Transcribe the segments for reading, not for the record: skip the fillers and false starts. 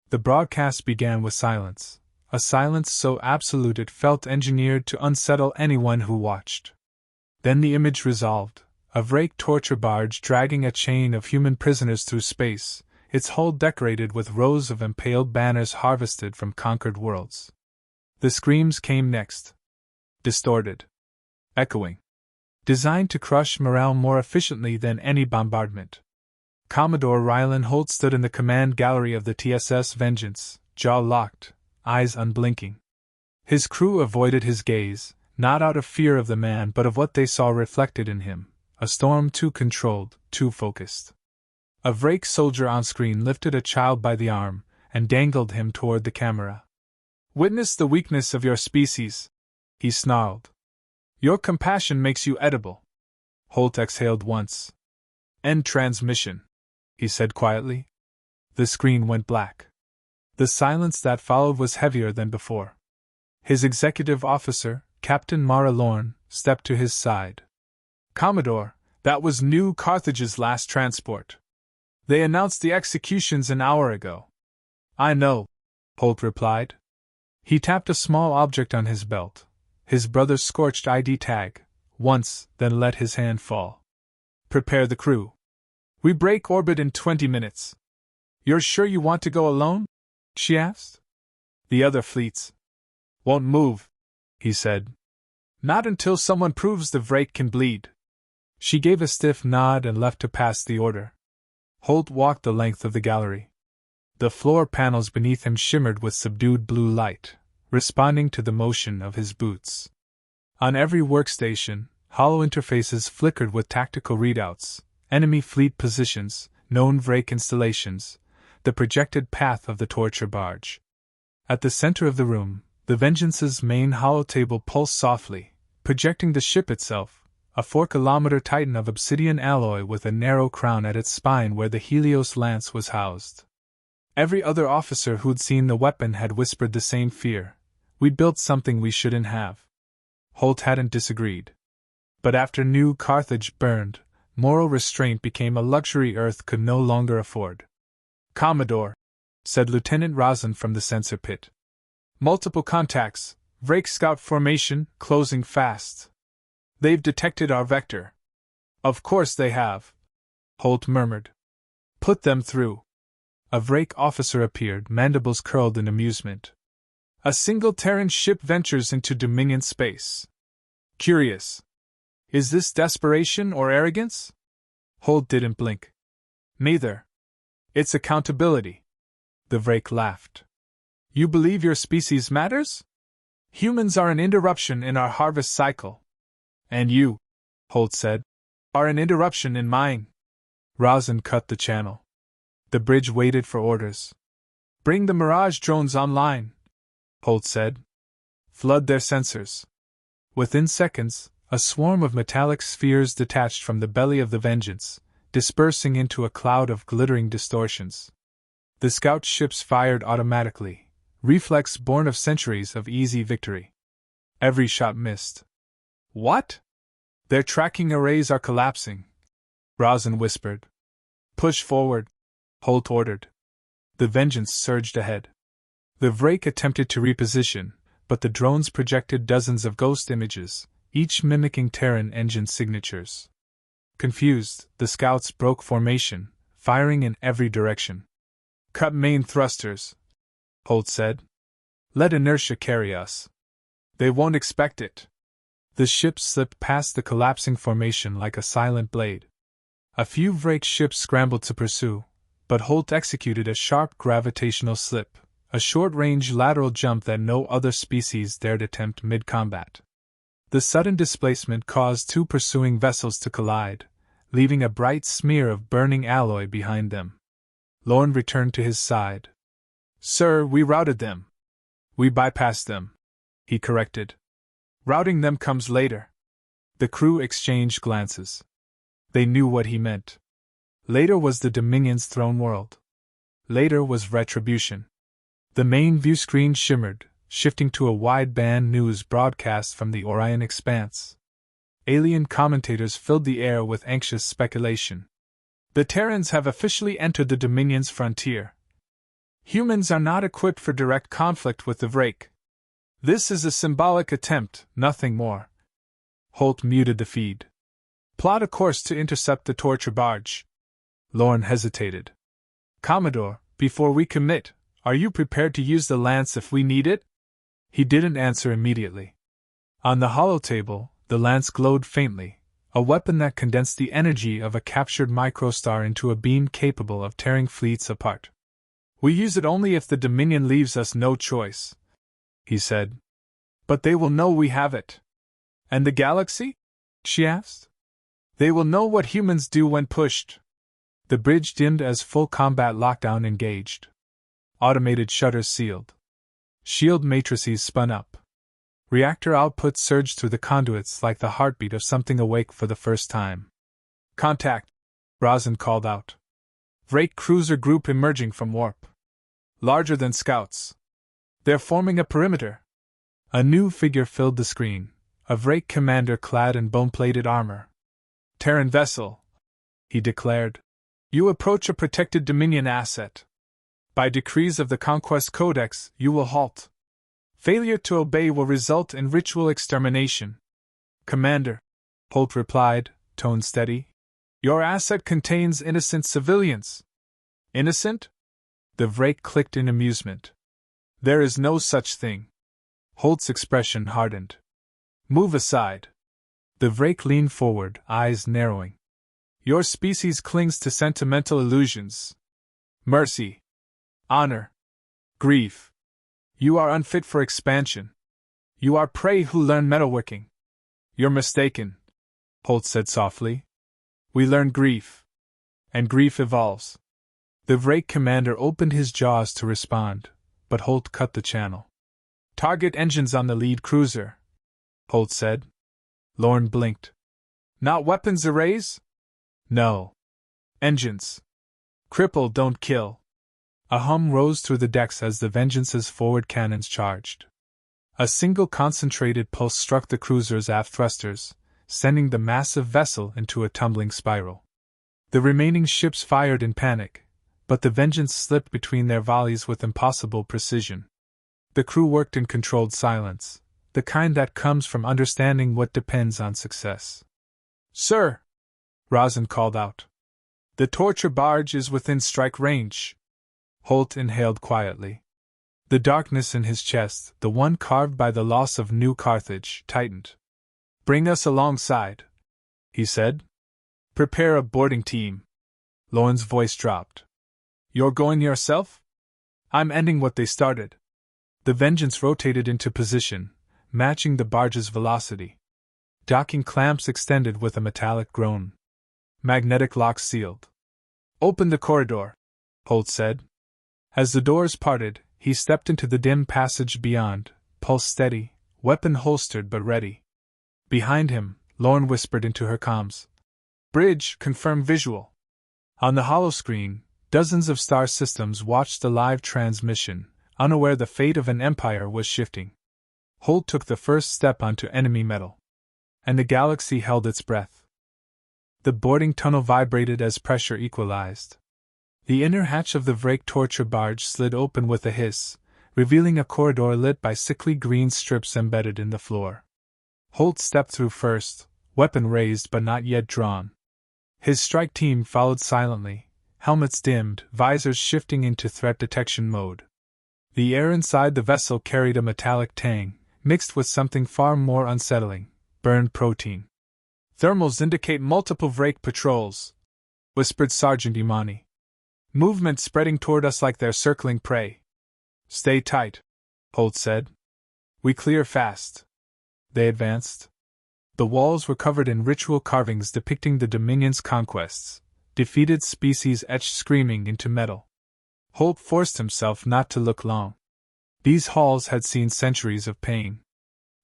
The broadcast began with silence, a silence so absolute it felt engineered to unsettle anyone who watched. Then the image resolved, a Vraek torture barge dragging a chain of human prisoners through space, its hull decorated with rows of impaled banners harvested from conquered worlds. The screams came next. Distorted. Echoing. Designed to crush morale more efficiently than any bombardment. Commodore Rylan Holt stood in the command gallery of the TSS Vengeance, jaw locked, eyes unblinking. His crew avoided his gaze, not out of fear of the man but of what they saw reflected in him, a storm too controlled, too focused. A Vraek soldier on screen lifted a child by the arm and dangled him toward the camera. "Witness the weakness of your species," he snarled. "Your compassion makes you edible." Holt exhaled once. "End transmission," he said quietly. The screen went black. The silence that followed was heavier than before. His executive officer, Captain Mara Lorne, stepped to his side. "Commodore, that was New Carthage's last transport. They announced the executions an hour ago." "I know," Holt replied. He tapped a small object on his belt, his brother's scorched ID tag, once, then let his hand fall. "Prepare the crew. We break orbit in 20 minutes. You're sure you want to go alone?" she asked. "The other fleets won't move," he said. "Not until someone proves the Vraek can bleed." She gave a stiff nod and left to pass the order. Holt walked the length of the gallery. The floor panels beneath him shimmered with subdued blue light, responding to the motion of his boots. On every workstation, hollow interfaces flickered with tactical readouts, enemy fleet positions, known Vraek installations, the projected path of the torture barge. At the center of the room, the Vengeance's main holotable pulsed softly, projecting the ship itself, a 4-kilometer titan of obsidian alloy with a narrow crown at its spine where the Helios lance was housed. Every other officer who'd seen the weapon had whispered the same fear: "We built something we shouldn't have." Holt hadn't disagreed. But after New Carthage burned, moral restraint became a luxury Earth could no longer afford. "Commodore," said Lieutenant Rosen from the sensor pit. "Multiple contacts, Vraek scout formation, closing fast. They've detected our vector." "Of course they have," Holt murmured. "Put them through." A Vraek officer appeared, mandibles curled in amusement. "A single Terran ship ventures into Dominion space. Curious. Is this desperation or arrogance?" Holt didn't blink. "Neither. It's accountability." The Vraek laughed. "You believe your species matters? Humans are an interruption in our harvest cycle. And you," Holt said, "are an interruption in mine." Rosen cut the channel. The bridge waited for orders. "Bring the Mirage drones online," Holt said. "Flood their sensors." Within seconds, a swarm of metallic spheres detached from the belly of the Vengeance, dispersing into a cloud of glittering distortions. The scout ships fired automatically, reflex born of centuries of easy victory. Every shot missed. "What?" "Their tracking arrays are collapsing," Rosen whispered. "Push forward," Holt ordered. The Vengeance surged ahead. The Vraek attempted to reposition, but the drones projected dozens of ghost images, each mimicking Terran engine signatures. Confused, the scouts broke formation, firing in every direction. "Cut main thrusters," Holt said. "Let inertia carry us. They won't expect it." The ship slipped past the collapsing formation like a silent blade. A few Vraek ships scrambled to pursue, but Holt executed a sharp gravitational slip, a short-range lateral jump that no other species dared attempt mid-combat. The sudden displacement caused two pursuing vessels to collide, leaving a bright smear of burning alloy behind them. Lorne returned to his side. "Sir, we routed them." "We bypassed them," he corrected. "Routing them comes later." The crew exchanged glances. They knew what he meant. Later was the Dominion's throneworld. Later was retribution. The main view screen shimmered, shifting to a wideband news broadcast from the Orion Expanse. Alien commentators filled the air with anxious speculation. "The Terrans have officially entered the Dominion's frontier. Humans are not equipped for direct conflict with the Vraek. This is a symbolic attempt, nothing more. Holt muted the feed. Plot a course to intercept the torture barge. Lorne hesitated. Commodore, before we commit, are you prepared to use the lance if we need it? He didn't answer immediately. On the holotable, the lance glowed faintly, a weapon that condensed the energy of a captured microstar into a beam capable of tearing fleets apart. We use it only if the Dominion leaves us no choice, he said. But they will know we have it. And the galaxy? She asked. They will know what humans do when pushed. The bridge dimmed as full combat lockdown engaged. Automated shutters sealed. Shield matrices spun up. Reactor output surged through the conduits like the heartbeat of something awake for the first time. Contact, Rosin called out. Vraek cruiser group emerging from warp. Larger than scouts. They're forming a perimeter. A new figure filled the screen, a Vraek commander clad in bone-plated armor. Terran vessel, he declared. You approach a protected Dominion asset. By decrees of the Conquest Codex, you will halt. Failure to obey will result in ritual extermination. Commander, Holt replied, tone steady. Your asset contains innocent civilians. Innocent? The Vraek clicked in amusement. There is no such thing. Holt's expression hardened. Move aside. The Vraek leaned forward, eyes narrowing. Your species clings to sentimental illusions. Mercy. Honor. Grief. You are unfit for expansion. You are prey who learn metalworking. You're mistaken, Holt said softly. We learn grief. And grief evolves. The Vraek commander opened his jaws to respond, but Holt cut the channel. Target engines on the lead cruiser, Holt said. Lorne blinked. Not weapons arrays? No. Engines. Cripple, don't kill. A hum rose through the decks as the Vengeance's forward cannons charged. A single concentrated pulse struck the cruiser's aft thrusters, sending the massive vessel into a tumbling spiral. The remaining ships fired in panic, but the Vengeance slipped between their volleys with impossible precision. The crew worked in controlled silence, the kind that comes from understanding what depends on success. Sir! Rosin called out. The torture barge is within strike range. Holt inhaled quietly. The darkness in his chest, the one carved by the loss of New Carthage, tightened. Bring us alongside, he said. Prepare a boarding team. Lorne's voice dropped. You're going yourself? I'm ending what they started. The Vengeance rotated into position, matching the barge's velocity. Docking clamps extended with a metallic groan. Magnetic locks sealed. Open the corridor, Holt said. As the doors parted, he stepped into the dim passage beyond, pulse steady, weapon holstered but ready. Behind him, Lorne whispered into her comms. Bridge, confirm visual. On the holoscreen, dozens of star systems watched the live transmission, unaware the fate of an empire was shifting. Holt took the first step onto enemy metal. And the galaxy held its breath. The boarding tunnel vibrated as pressure equalized. The inner hatch of the Vraek torture barge slid open with a hiss, revealing a corridor lit by sickly green strips embedded in the floor. Holt stepped through first, weapon raised but not yet drawn. His strike team followed silently, helmets dimmed, visors shifting into threat detection mode. The air inside the vessel carried a metallic tang, mixed with something far more unsettling, burned protein. Thermals indicate multiple Vraek patrols, whispered Sergeant Imani. Movement spreading toward us like they're circling prey. Stay tight, Holt said. We clear fast. They advanced. The walls were covered in ritual carvings depicting the Dominion's conquests, defeated species etched screaming into metal. Holt forced himself not to look long. These halls had seen centuries of pain.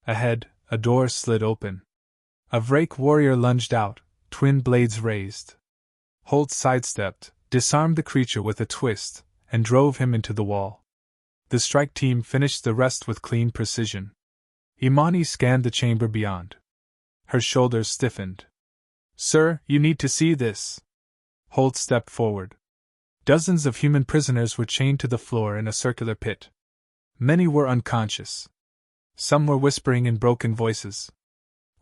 Ahead, a door slid open. A Vraek warrior lunged out, twin blades raised. Holt sidestepped, disarmed the creature with a twist, and drove him into the wall. The strike team finished the rest with clean precision. Imani scanned the chamber beyond. Her shoulders stiffened. Sir, you need to see this. Holt stepped forward. Dozens of human prisoners were chained to the floor in a circular pit. Many were unconscious. Some were whispering in broken voices.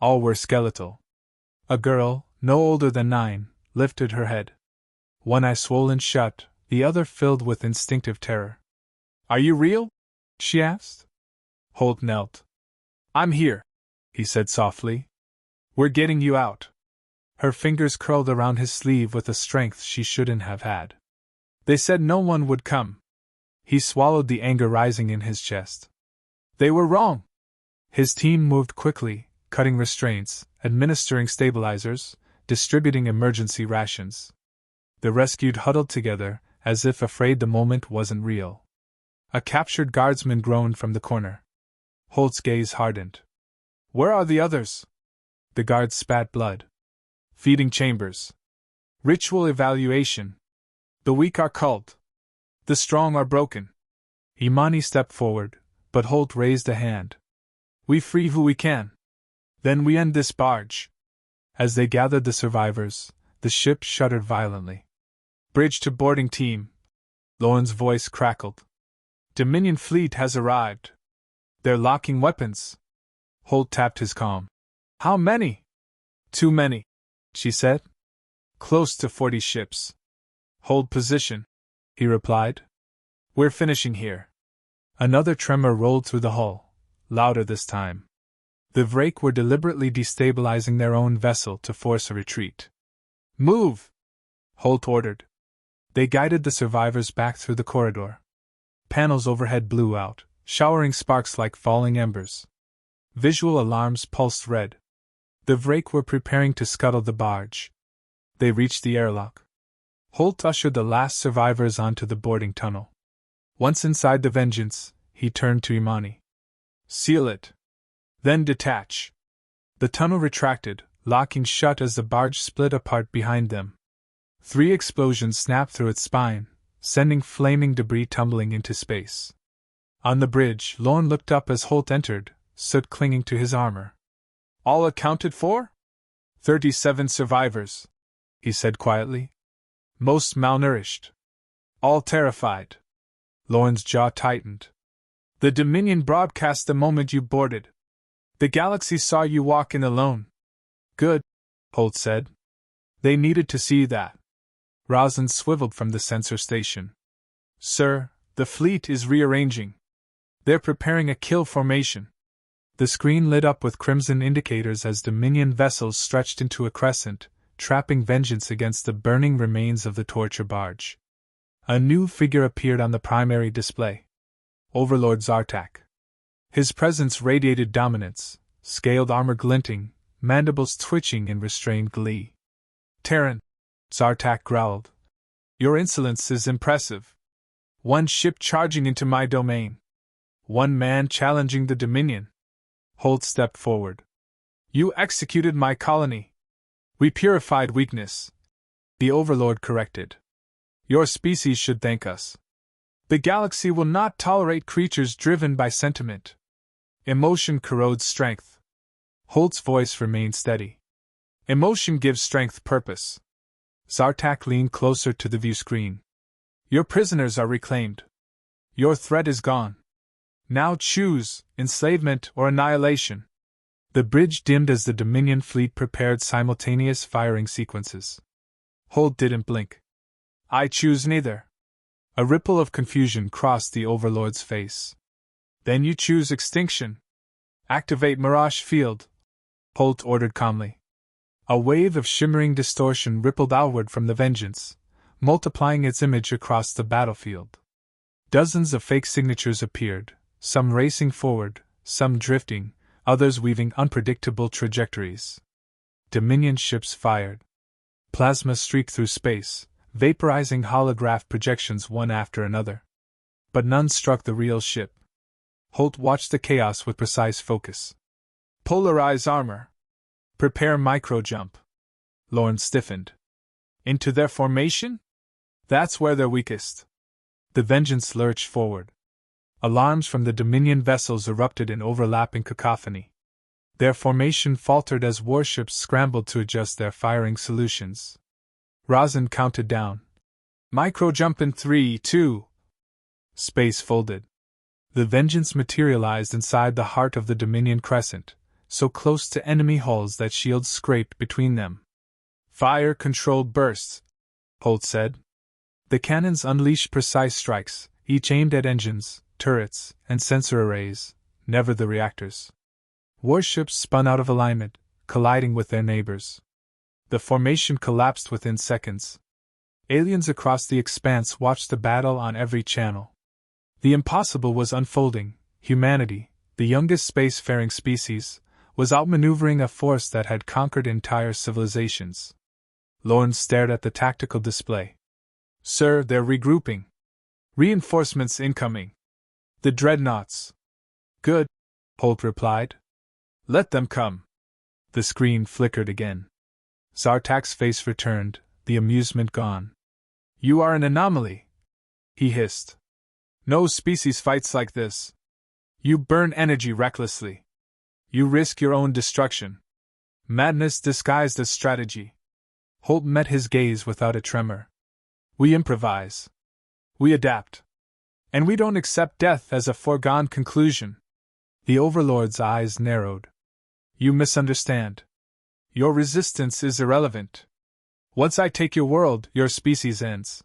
All were skeletal. A girl, no older than 9, lifted her head. One eye swollen shut, the other filled with instinctive terror. "Are you real?" she asked. Holt knelt. "I'm here," he said softly. "We're getting you out." Her fingers curled around his sleeve with a strength she shouldn't have had. "They said no one would come." He swallowed the anger rising in his chest. "They were wrong." His team moved quickly, cutting restraints, administering stabilizers, distributing emergency rations. The rescued huddled together, as if afraid the moment wasn't real. A captured guardsman groaned from the corner. Holt's gaze hardened. "Where are the others?" The guards spat blood. "Feeding chambers. Ritual evaluation. The weak are culled. The strong are broken." Imani stepped forward, but Holt raised a hand. "We free who we can. Then we end this barge." As they gathered the survivors, the ship shuddered violently. "Bridge to boarding team." Lorne's voice crackled. "Dominion fleet has arrived. They're locking weapons." Holt tapped his comm. "How many?" "Too many," she said. "Close to 40 ships." "Hold position," he replied. "We're finishing here." Another tremor rolled through the hull, louder this time. The Vraek were deliberately destabilizing their own vessel to force a retreat. "Move!" Holt ordered. They guided the survivors back through the corridor. Panels overhead blew out, showering sparks like falling embers. Visual alarms pulsed red. The Vraek were preparing to scuttle the barge. They reached the airlock. Holt ushered the last survivors onto the boarding tunnel. Once inside the Vengeance, he turned to Imani. "Seal it. Then detach." The tunnel retracted, locking shut as the barge split apart behind them. 3 explosions snapped through its spine, sending flaming debris tumbling into space. On the bridge, Lorne looked up as Holt entered, soot clinging to his armor. "All accounted for?" 37 survivors," he said quietly. "Most malnourished. All terrified." Lorne's jaw tightened. "The Dominion broadcast the moment you boarded. The galaxy saw you walk in alone." "Good," Holt said. "They needed to see that." Rosin swiveled from the sensor station. "Sir, the fleet is rearranging. They're preparing a kill formation." The screen lit up with crimson indicators as Dominion vessels stretched into a crescent, trapping Vengeance against the burning remains of the torture barge. A new figure appeared on the primary display. Overlord Xhar'Tak. His presence radiated dominance, scaled armor glinting, mandibles twitching in restrained glee. "Terran," Xhar'Tak growled. "Your insolence is impressive. 1 ship charging into my domain. 1 man challenging the Dominion." Holt stepped forward. "You executed my colony." "We purified weakness," the Overlord corrected. "Your species should thank us. The galaxy will not tolerate creatures driven by sentiment. Emotion corrodes strength." Holt's voice remained steady. "Emotion gives strength purpose." Xhar'Tak leaned closer to the view screen. "Your prisoners are reclaimed. Your threat is gone. Now choose, enslavement or annihilation." The bridge dimmed as the Dominion fleet prepared simultaneous firing sequences. Holt didn't blink. "I choose neither." A ripple of confusion crossed the Overlord's face. "Then you choose extinction. Activate Mirage Field," Holt ordered calmly. A wave of shimmering distortion rippled outward from the Vengeance, multiplying its image across the battlefield. Dozens of fake signatures appeared, some racing forward, some drifting, others weaving unpredictable trajectories. Dominion ships fired. Plasma streaked through space, vaporizing holograph projections one after another. But none struck the real ship. Holt watched the chaos with precise focus. "Polarize armor. Prepare micro-jump." Lorne stiffened. "Into their formation? That's where they're weakest." The Vengeance lurched forward. Alarms from the Dominion vessels erupted in overlapping cacophony. Their formation faltered as warships scrambled to adjust their firing solutions. Rosin counted down. Micro jump in 3, 2. Space folded. The Vengeance materialized inside the heart of the Dominion crescent, so close to enemy hulls that shields scraped between them. Fire-controlled bursts, Holt said. The cannons unleashed precise strikes, each aimed at engines, turrets, and sensor arrays, never the reactors. Warships spun out of alignment, colliding with their neighbors. The formation collapsed within seconds. Aliens across the expanse watched the battle on every channel. The impossible was unfolding. Humanity, the youngest spacefaring species, was outmaneuvering a force that had conquered entire civilizations. Lorne stared at the tactical display. Sir, they're regrouping. Reinforcements incoming. The dreadnoughts. Good, Holt replied. Let them come. The screen flickered again. Xhar'Tak's face returned, the amusement gone. You are an anomaly, he hissed. No species fights like this. You burn energy recklessly. You risk your own destruction. Madness disguised as strategy. Holt met his gaze without a tremor. We improvise. We adapt. And we don't accept death as a foregone conclusion. The Overlord's eyes narrowed. You misunderstand. Your resistance is irrelevant. Once I take your world, your species ends.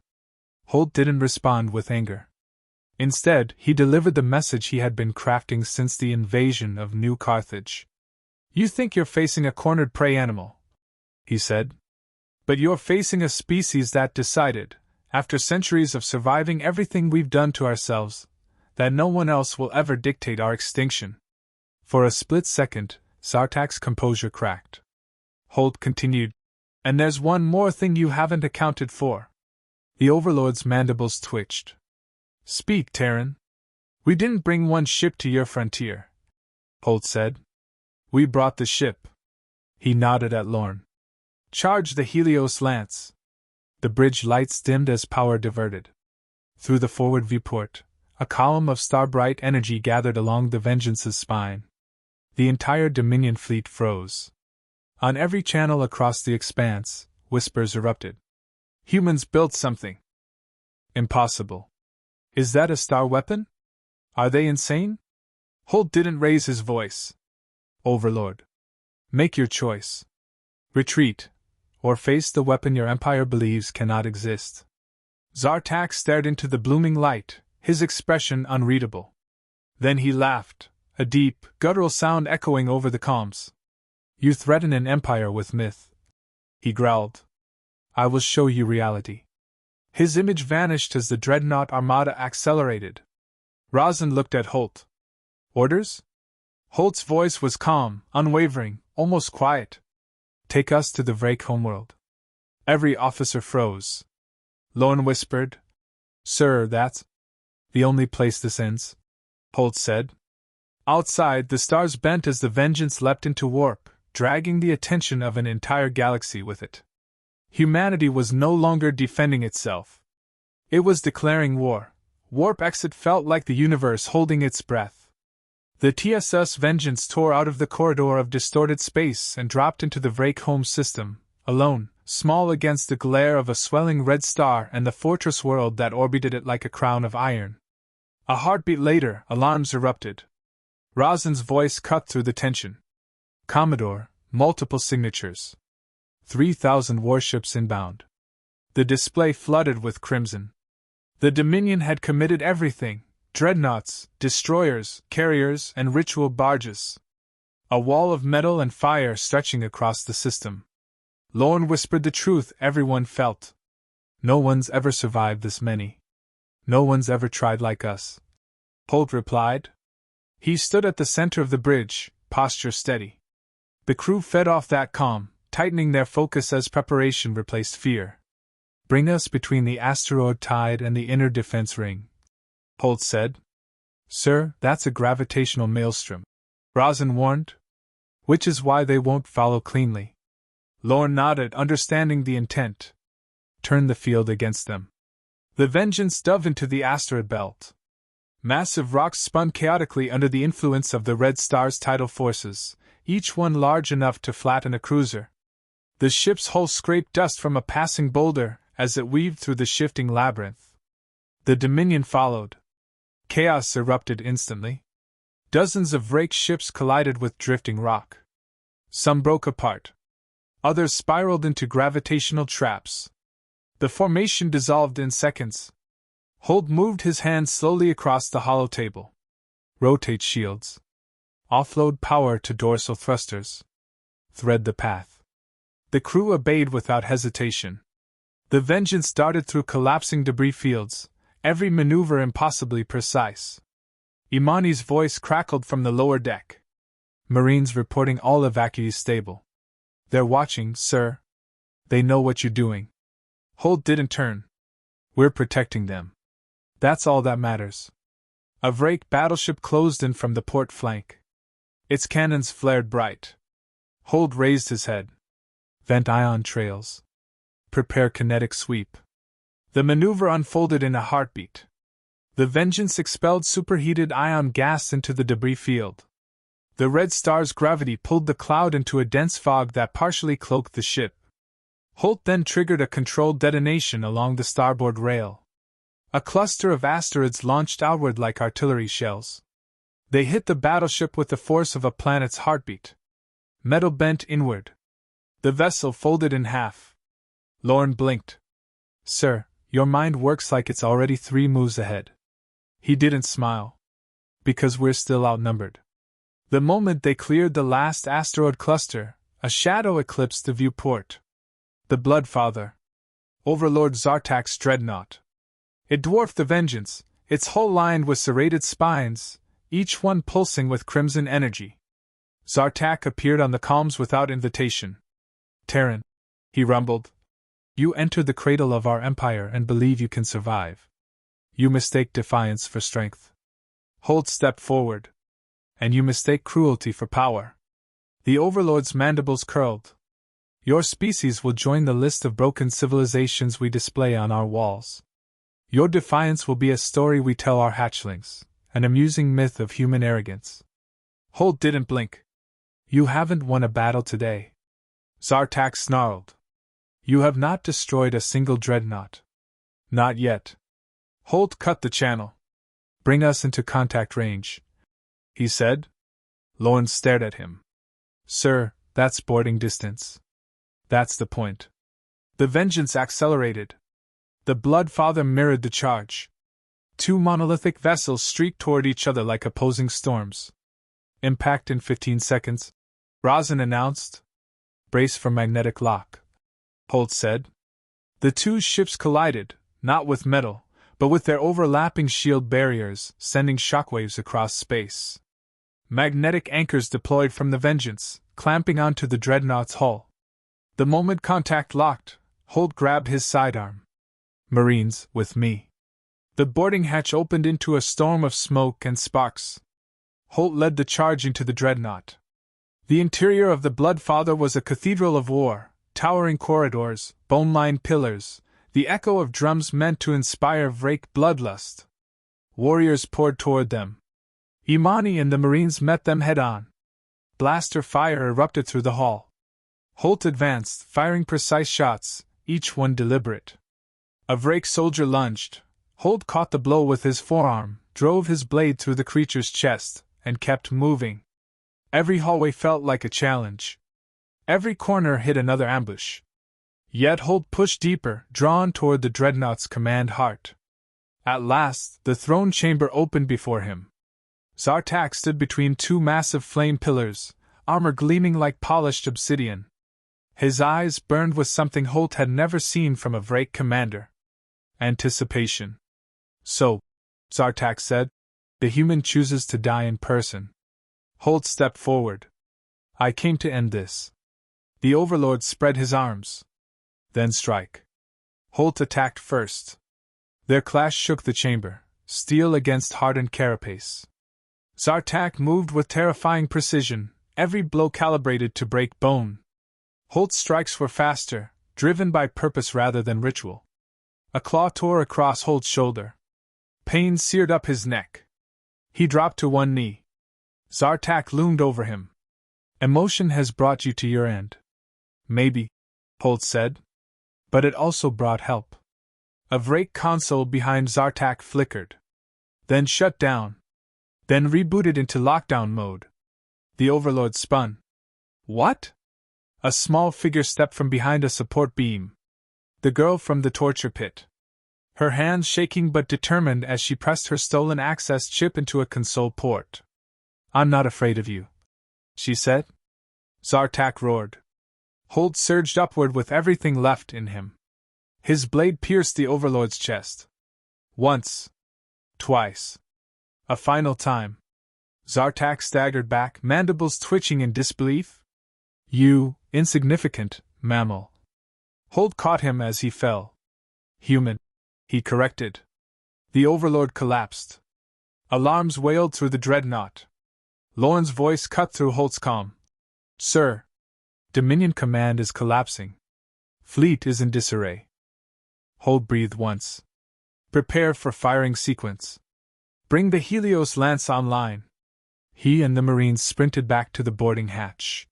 Holt didn't respond with anger. Instead, he delivered the message he had been crafting since the invasion of New Carthage. You think you're facing a cornered prey animal, he said. But you're facing a species that decided, after centuries of surviving everything we've done to ourselves, that no one else will ever dictate our extinction. For a split second, Xhar'Tak's composure cracked. Holt continued, and there's one more thing you haven't accounted for. The Overlord's mandibles twitched. Speak, Terran. We didn't bring one ship to your frontier, Holt said. We brought the ship. He nodded at Lorne. Charge the Helios lance. The bridge lights dimmed as power diverted. Through the forward viewport, a column of star-bright energy gathered along the Vengeance's spine. The entire Dominion fleet froze. On every channel across the expanse, whispers erupted. Humans built something. Impossible. Is that a star weapon? Are they insane? Holt didn't raise his voice. Overlord. Make your choice. Retreat, or face the weapon your empire believes cannot exist. Xhar'Tak stared into the blooming light, his expression unreadable. Then he laughed, a deep, guttural sound echoing over the comms. You threaten an empire with myth, he growled. I will show you reality. His image vanished as the dreadnought armada accelerated. Rosin looked at Holt. Orders? Holt's voice was calm, unwavering, almost quiet. Take us to the Vraek homeworld. Every officer froze. Lorne whispered. Sir, that's the only place this ends, Holt said. Outside, the stars bent as the Vengeance leapt into warp, dragging the attention of an entire galaxy with it. Humanity was no longer defending itself. It was declaring war. Warp exit felt like the universe holding its breath. The TSS Vengeance tore out of the corridor of distorted space and dropped into the Vraek home system, alone, small against the glare of a swelling red star and the fortress world that orbited it like a crown of iron. A heartbeat later, alarms erupted. Rosin's voice cut through the tension. Commodore, multiple signatures. 3,000 warships inbound. The display flooded with crimson. The Dominion had committed everything: dreadnoughts, destroyers, carriers, and ritual barges. A wall of metal and fire stretching across the system. Lorne whispered the truth everyone felt. No one's ever survived this many. No one's ever tried like us. Holt replied. He stood at the center of the bridge, posture steady. The crew fed off that calm, tightening their focus as preparation replaced fear. Bring us between the asteroid tide and the inner defense ring, Holt said. Sir, that's a gravitational maelstrom, Rosin warned. Which is why they won't follow cleanly. Lorne nodded, understanding the intent. Turn the field against them. The Vengeance dove into the asteroid belt. Massive rocks spun chaotically under the influence of the Red Star's tidal forces, each one large enough to flatten a cruiser. The ship's hull scraped dust from a passing boulder, as it weaved through the shifting labyrinth. The Dominion followed. Chaos erupted instantly. Dozens of Vraek ships collided with drifting rock. Some broke apart. Others spiraled into gravitational traps. The formation dissolved in seconds. Holt moved his hand slowly across the hollow table. Rotate shields. Offload power to dorsal thrusters. Thread the path. The crew obeyed without hesitation. The Vengeance darted through collapsing debris fields, every maneuver impossibly precise. Imani's voice crackled from the lower deck. Marines reporting all evacuees stable. They're watching, sir. They know what you're doing. Holt didn't turn. We're protecting them. That's all that matters. A Vraek battleship closed in from the port flank. Its cannons flared bright. Holt raised his head. Vent ion trails. Prepare kinetic sweep. The maneuver unfolded in a heartbeat. The Vengeance expelled superheated ion gas into the debris field. The Red Star's gravity pulled the cloud into a dense fog that partially cloaked the ship. Holt then triggered a controlled detonation along the starboard rail. A cluster of asteroids launched outward like artillery shells. They hit the battleship with the force of a planet's heartbeat. Metal bent inward. The vessel folded in half. Lorne blinked. Sir, your mind works like it's already 3 moves ahead. He didn't smile. Because we're still outnumbered. The moment they cleared the last asteroid cluster, a shadow eclipsed the viewport. The Bloodfather. Overlord Xhar'Tak's dreadnought. It dwarfed the Vengeance, its hull lined with serrated spines, each one pulsing with crimson energy. Xhar'Tak appeared on the comms without invitation. Terran, he rumbled. You entered the cradle of our empire and believe you can survive. You mistake defiance for strength. Holt stepped forward. And you mistake cruelty for power. The Overlord's mandibles curled. Your species will join the list of broken civilizations we display on our walls. Your defiance will be a story we tell our hatchlings, an amusing myth of human arrogance. Holt didn't blink. You haven't won a battle today. Xhar'Tak snarled. You have not destroyed a single dreadnought. Not yet. Holt cut the channel. Bring us into contact range, he said. Lorne stared at him. Sir, that's boarding distance. That's the point. The Vengeance accelerated. The Bloodfather mirrored the charge. 2 monolithic vessels streaked toward each other like opposing storms. Impact in 15 seconds, Rosin announced. Brace for magnetic lock, Holt said. The 2 ships collided, not with metal, but with their overlapping shield barriers, sending shockwaves across space. Magnetic anchors deployed from the Vengeance, clamping onto the dreadnought's hull. The moment contact locked, Holt grabbed his sidearm. Marines, with me. The boarding hatch opened into a storm of smoke and sparks. Holt led the charge into the dreadnought. The interior of the Bloodfather was a cathedral of war, towering corridors, bone-lined pillars, the echo of drums meant to inspire Vraek bloodlust. Warriors poured toward them. Imani and the Marines met them head-on. Blaster fire erupted through the hall. Holt advanced, firing precise shots, each one deliberate. A Vraek soldier lunged. Holt caught the blow with his forearm, drove his blade through the creature's chest, and kept moving. Every hallway felt like a challenge. Every corner hid another ambush. Yet Holt pushed deeper, drawn toward the dreadnought's command heart. At last, the throne chamber opened before him. Xhar'Tak stood between 2 massive flame pillars, armor gleaming like polished obsidian. His eyes burned with something Holt had never seen from a Vraek commander. Anticipation. So, Xhar'Tak said, the human chooses to die in person. Holt stepped forward. I came to end this. The Overlord spread his arms. Then strike. Holt attacked first. Their clash shook the chamber, steel against hardened carapace. Xhar'Tak moved with terrifying precision, every blow calibrated to break bone. Holt's strikes were faster, driven by purpose rather than ritual. A claw tore across Holt's shoulder. Pain seared up his neck. He dropped to one knee. Xhar'Tak loomed over him. Emotion has brought you to your end. Maybe, Holt said. But it also brought help. A Vraek console behind Xhar'Tak flickered. Then shut down. Then rebooted into lockdown mode. The Overlord spun. What? A small figure stepped from behind a support beam. The girl from the torture pit. Her hands shaking but determined as she pressed her stolen access chip into a console port. "I'm not afraid of you," she said. Xhar'Tak roared. Holt surged upward with everything left in him. His blade pierced the Overlord's chest. Once. Twice. A final time. Xhar'Tak staggered back, mandibles twitching in disbelief. "You, insignificant mammal." Holt caught him as he fell. "Human," he corrected. The Overlord collapsed. Alarms wailed through the dreadnought. Lorne's voice cut through Holt's calm. "Sir, Dominion command is collapsing. Fleet is in disarray." Holt breathed once. "Prepare for firing sequence. Bring the Helios lance online." He and the Marines sprinted back to the boarding hatch.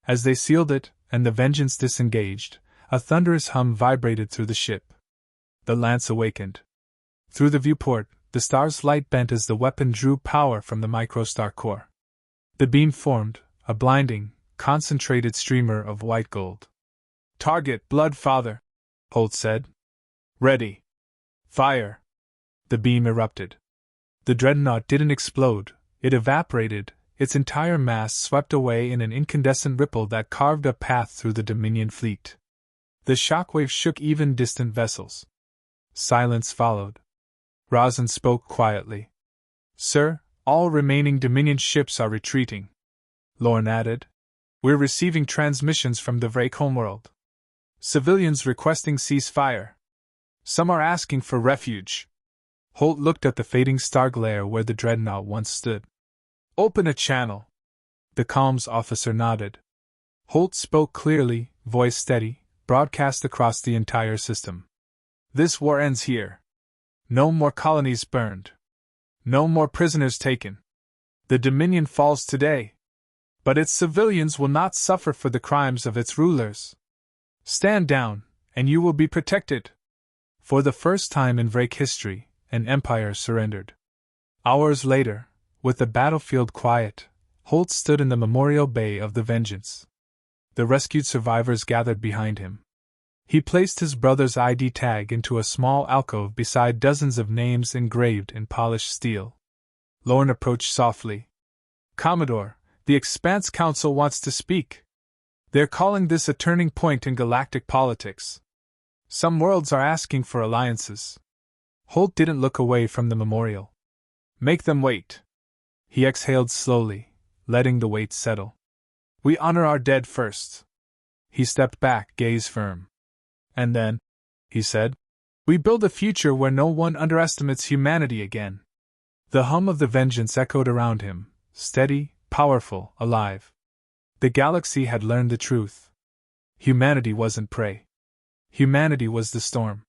As they sealed it, and the Vengeance disengaged, a thunderous hum vibrated through the ship. The lance awakened. Through the viewport, the star's light bent as the weapon drew power from the microstar core. The beam formed, a blinding, concentrated streamer of white gold. "Target, Bloodfather," Holt said. "Ready. Fire." The beam erupted. The dreadnought didn't explode, it evaporated, its entire mass swept away in an incandescent ripple that carved a path through the Dominion fleet. The shockwave shook even distant vessels. Silence followed. Rosin spoke quietly. "Sir, all remaining Dominion ships are retreating." Lorne added. "We're receiving transmissions from the Vraek homeworld. Civilians requesting ceasefire. Some are asking for refuge." Holt looked at the fading star glare where the dreadnought once stood. "Open a channel." The comms officer nodded. Holt spoke clearly, voice steady, broadcast across the entire system. "This war ends here. No more colonies burned. No more prisoners taken. The Dominion falls today. But its civilians will not suffer for the crimes of its rulers. Stand down, and you will be protected." For the first time in Vraek history, an empire surrendered. Hours later, with the battlefield quiet, Holt stood in the memorial bay of the Vengeance. The rescued survivors gathered behind him. He placed his brother's ID tag into a small alcove beside dozens of names engraved in polished steel. Lorne approached softly. "Commodore, the Expanse Council wants to speak. They're calling this a turning point in galactic politics. Some worlds are asking for alliances." Holt didn't look away from the memorial. "Make them wait." He exhaled slowly, letting the weight settle. "We honor our dead first." He stepped back, gaze firm. "And then," he said, "we build a future where no one underestimates humanity again." The hum of the Vengeance echoed around him, steady, powerful, alive. The galaxy had learned the truth. Humanity wasn't prey. Humanity was the storm.